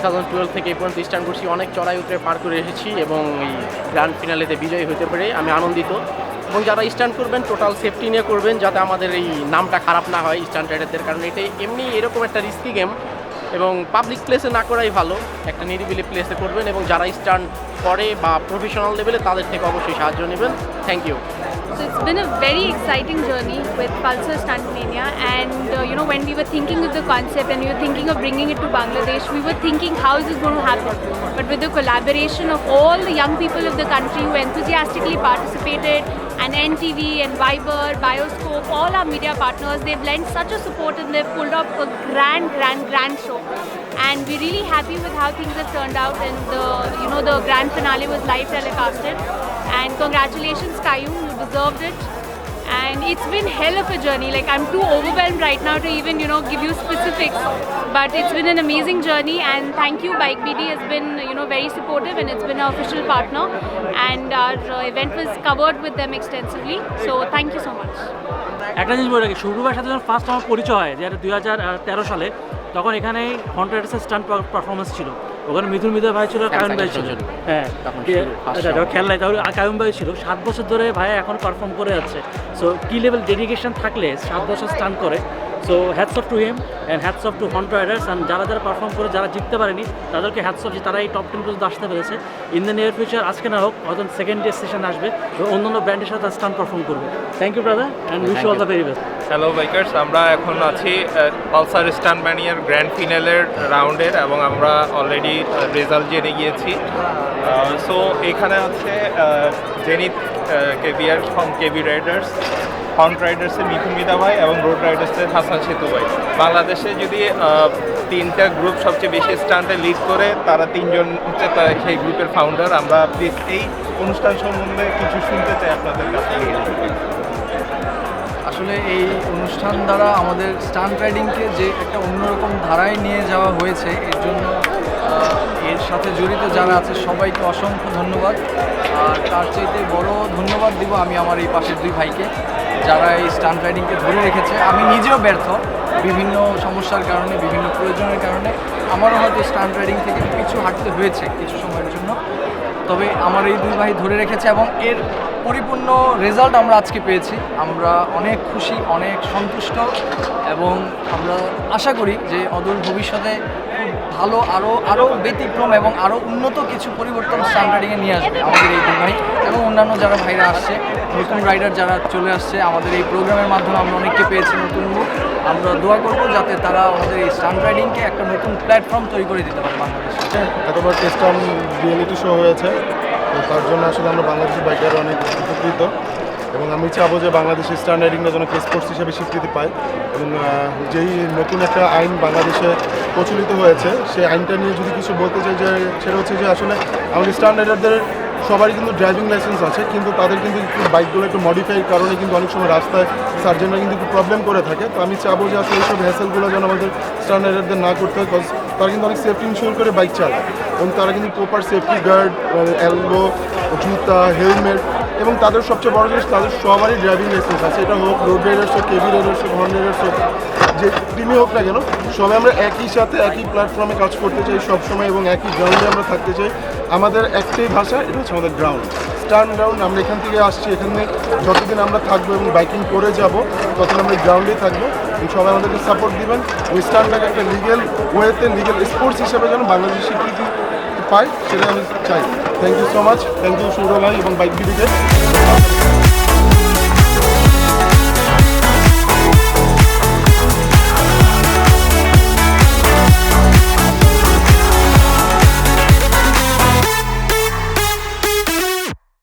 2012 থেকে এই পর্যন্ত স্টান্ট করছি, অনেক চড়াই উতরে পার করে এসেছি এবং এই গ্র্যান্ড ফিনালেতে বিজয়ী হতে পেরে আমি আনন্দিত। এবং যারা স্টান্ট করবেন টোটাল সেফটি নিয়ে করবেন, যাতে আমাদের এই নামটা খারাপ না হয় স্টান্ট রাইডারদের, কারণ এটা এমনি এরকম একটা রিস্কি গেম এবং পাবলিক প্লেসে না করাই ভালো, একটা নিরিবিলি প্লেসে করবেন এবং যারা স্টান্ট করে বা প্রফেশনাল লেভেলে তাদের থেকে অবশ্যই সাহায্য নেবেন। Thank you. So it's been a very exciting journey with Pulsar Stuntmania, and when we were thinking of the concept and we were thinking of bringing it to Bangladesh, we were thinking how is this going to happen, but with the collaboration of all the young people of the country who enthusiastically participated, and NTV and Viber, Bioscope, all our media partners, they've lent such a support and they've pulled off a grand show, and we're really happy with how things have turned out, and the grand finale was live telecasted, and congratulations Kayum, you deserved it. And it's been hell of a journey. Like, I'm too overwhelmed right now to even give you specifics, but it's been an amazing journey, and thank you. Bike BD has been very supportive, and it's been our official partner, and our event was covered with them extensively, so thank you so much. একটা জিনিস বলে রাখি, শুভ্রভাইয়ের সাথে যখন first আমার পরিচয় হয়, যেটা 2013 সালে, তখন এখানে কন্ট্রাক্টার্সের স্টান্ট পারফরমেন্স ছিল, ওখানে মিথুন ভাই ছিল, কায়ুম ভাই ছিল, হ্যাঁ খেয়াল নাই, তাহলে কায়ুম ভাই ছিল। 7 বছর ধরে ভাই এখন পারফর্ম করে যাচ্ছে। সো কি লেভেল ডেডিকেশন থাকলে 7 বছর স্টান্ট করে। So hats off to him and hats off to hunt riders, and যারা পারফর্ম করে, যারা জিততে পারেনি তাদেরকে হ্যাটস অফ যে তারা এই টপ 10 পর্যন্ত আসতে পেরেছে। ইন দ্য নিয়ার ফিউচার, আজকে না হোক হয়তো সেকেন্ড ডে সেশন আসবে, অন্যান্য ব্র্যান্ডের সাথে স্টান্ট পারফর্ম করবে। Thank you brother, and wish you all the very best. Hello bikers, আমরা এখন আছি পালসার স্টান্টম্যানিয়ার গ্র্যান্ড ফিনালের রাউন্ডের, এবং আমরা অলরেডি রেজাল্ট জেনে গিয়েছি। সো এখানে আছে জেনিত কেবিআর ফ্রম কেবি রাইডার্স, হন্ট রাইডার্সের মিথুন ভাই এবং রোড রাইডার্সের হাসান সেতু ভাই। বাংলাদেশে যদি 3টা গ্রুপ সবচেয়ে বেশি স্টান্টে লিড করে, তারা 3জন হচ্ছে সেই গ্রুপের ফাউন্ডার। আমরা প্লিজ এই অনুষ্ঠান সম্বন্ধে কিছু শুনতে চাই আপনাদের কাছে। আসলে এই অনুষ্ঠান দ্বারা আমাদের স্টান্ট রাইডিংকে যে একটা অন্যরকম ধারায় নিয়ে যাওয়া হয়েছে, এর জন্য এর সাথে জড়িত যারা আছে সবাইকে অসংখ্য ধন্যবাদ। আর তার চাইতে বড় ধন্যবাদ দিব আমি আমার এই পাশের 2 ভাইকে, যারা এই স্টান্ট রাইডিংকে ধরে রেখেছে। আমি নিজেও ব্যর্থ, বিভিন্ন সমস্যার কারণে, বিভিন্ন প্রয়োজনের কারণে আমারও হয়তো স্টান্ট রাইডিং থেকে পিছু হাঁটতে হয়েছে কিছু সময়ের জন্য, তবে আমার এই 2 ভাই ধরে রেখেছে এবং এর পরিপূর্ণ রেজাল্ট আমরা আজকে পেয়েছি। আমরা অনেক খুশি, অনেক সন্তুষ্ট, এবং আমরা আশা করি যে অদূর ভবিষ্যতে খুব ভালো আরও ব্যতিক্রম এবং আরও উন্নত কিছু পরিবর্তন স্টান্ট রাইডিংয়ে নিয়ে আসবে আমাদের এই 2 ভাই এবং অন্যান্য যারা ভাইরা আসছে, নতুন রাইডার যারা চলে আসছে। আমাদের এই প্রোগ্রামের মাধ্যমে আমরা অনেককে পেয়েছি নতুন মুখ। আমরা দোয়া করব যাতে তারা আমাদের এই স্টান্ট রাইডিংকে একটা নতুন প্ল্যাটফর্ম তৈরি করে দিতে পারে বাংলাদেশে। এতবার টেস্টাম রিয়েলিটি শো হয়েছে, তো তার জন্য আসলে আমরা বাংলাদেশি বাইকাররা অনেক উপকৃত, এবং আমি চাবো যে বাংলাদেশের স্টান্ট রাইডিংটা যেন স্পোর্টস হিসেবে স্বীকৃতি পায়, এবং যেই নতুন একটা আইন বাংলাদেশে প্রচলিত হয়েছে, সেই আইনটা নিয়ে যদি কিছু বলতে চাই, যে সেটা হচ্ছে যে আসলে আমাদের স্টান্ট রাইডারদের সবারই কিন্তু ড্রাইভিং লাইসেন্স আছে, কিন্তু তাদের কিন্তু বাইকগুলো একটু মডিফাইয়ের কারণে কিন্তু অনেক সময় রাস্তায় সার্জেনরা কিন্তু একটু প্রবলেম করে থাকে। তো আমি চাবো যে আসলে এইসব হ্যাসেলগুলো যেন আমাদের স্টান্ট রাইডারদের না করতে হয়, বিকজ তারা কিন্তু অনেক সেফটি ইনশিওর করে বাইক চালায়, এবং তারা কিন্তু প্রপার সেফটি গার্ড, এলবো, জুতা, হেলমেট, এবং তাদের সবচেয়ে বড় জিনিস তাদের সবারই ড্রাইভিং লাইসেন্স আছে। এটা হোক রোড রাইডার্স হোক, কেবি রাইডার্স হোক, হর্ন রাইডার্স হোক, যে টিমই হোক না কেন, সবাই আমরা একই সাথে একই প্ল্যাটফর্মে কাজ করতে চাই সবসময়, এবং একই গ্রাউন্ডে আমরা থাকতে চাই। আমাদের একটাই ভাষা, এটা হচ্ছে আমাদের গ্রাউন্ড, স্টান্ট গ্রাউন্ড। আমরা এখান থেকে আসছি, এখানে যতদিন আমরা থাকবো এবং বাইকিং করে যাব, ততদিন আমরা গ্রাউন্ডেই থাকবো। সবাই আমাদেরকে সাপোর্ট দিবেন, ওই স্টান্টটাকে একটা লিগেল ওয়েতে, লিগেল স্পোর্টস হিসেবে যেন বাংলাদেশ স্বীকৃতি পায়, সেটা আমি চাই। Thank you so much, thank you Sourav ভাই এবং বাইক বিডিকে।